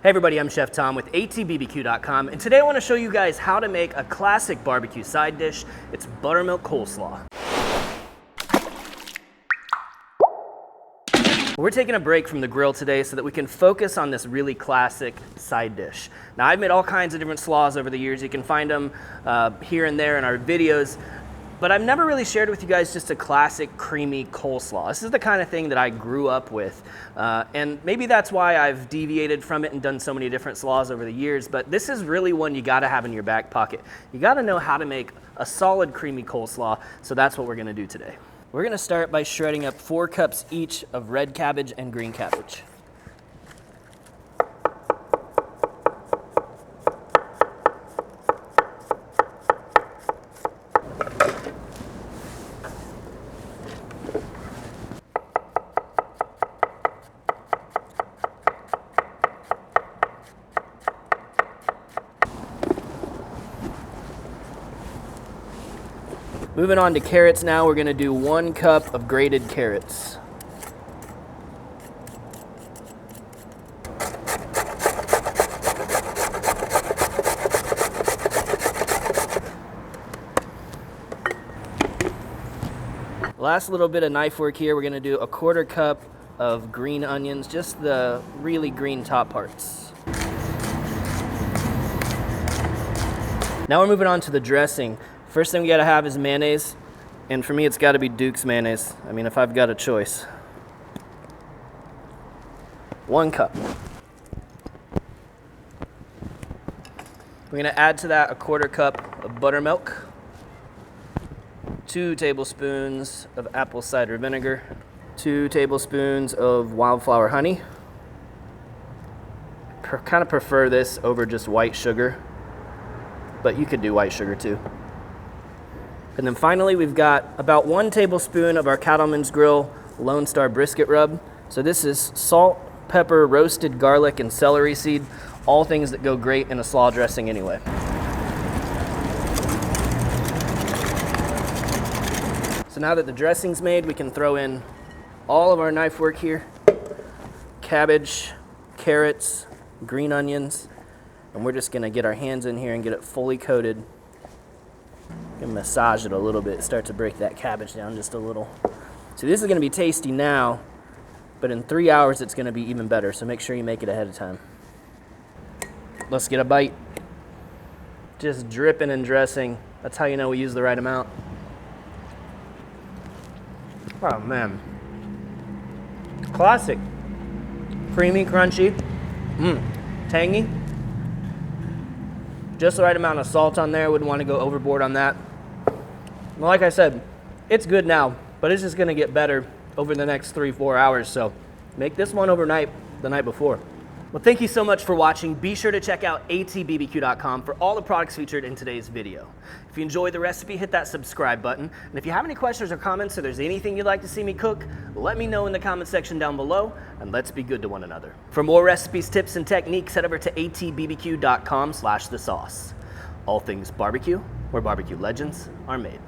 Hey everybody, I'm Chef Tom with atbbq.com, and today I want to show you guys how to make a classic barbecue side dish. It's buttermilk coleslaw. We're taking a break from the grill today so that we can focus on this really classic side dish. Now, I've made all kinds of different slaws over the years. You can find them here and there in our videos. But I've never really shared with you guys just a classic creamy coleslaw. This is the kind of thing that I grew up with. And maybe that's why I've deviated from it and done so many different slaws over the years. But this is really one you gotta have in your back pocket. You gotta know how to make a solid creamy coleslaw. So that's what we're gonna do today. We're gonna start by shredding up 4 cups each of red cabbage and green cabbage. Moving on to carrots now, we're gonna do 1 cup of grated carrots. Last little bit of knife work here, we're gonna do 1/4 cup of green onions, just the really green top parts. Now we're moving on to the dressing. First thing we gotta have is mayonnaise, and for me it's gotta be Duke's mayonnaise. I mean, if I've got a choice. 1 cup. We're gonna add to that 1/4 cup of buttermilk, 2 tablespoons of apple cider vinegar, 2 tablespoons of wildflower honey. Kind of prefer this over just white sugar, but you could do white sugar too. And then finally, we've got about 1 tablespoon of our Cattleman's Grill Lone Star brisket rub. So this is salt, pepper, roasted garlic, and celery seed, all things that go great in a slaw dressing anyway. So now that the dressing's made, we can throw in all of our knife work here. Cabbage, carrots, green onions, and we're just gonna get our hands in here and get it fully coated. And massage it a little bit, start to break that cabbage down just a little. So this is gonna be tasty now, but in 3 hours it's gonna be even better, so make sure you make it ahead of time. Let's get a bite. Just dripping in dressing. That's how you know we use the right amount. Oh man. Classic. Creamy, crunchy, tangy. Just the right amount of salt on there. Wouldn't want to go overboard on that. Well, like I said, it's good now, but it's just gonna get better over the next 3-4 hours. So make this one overnight, the night before. Well, thank you so much for watching. Be sure to check out atbbq.com for all the products featured in today's video. If you enjoyed the recipe, hit that subscribe button. And if you have any questions or comments, or there's anything you'd like to see me cook, let me know in the comment section down below, and let's be good to one another. For more recipes, tips, and techniques, head over to atbbq.com/thesauce. All things barbecue, where barbecue legends are made.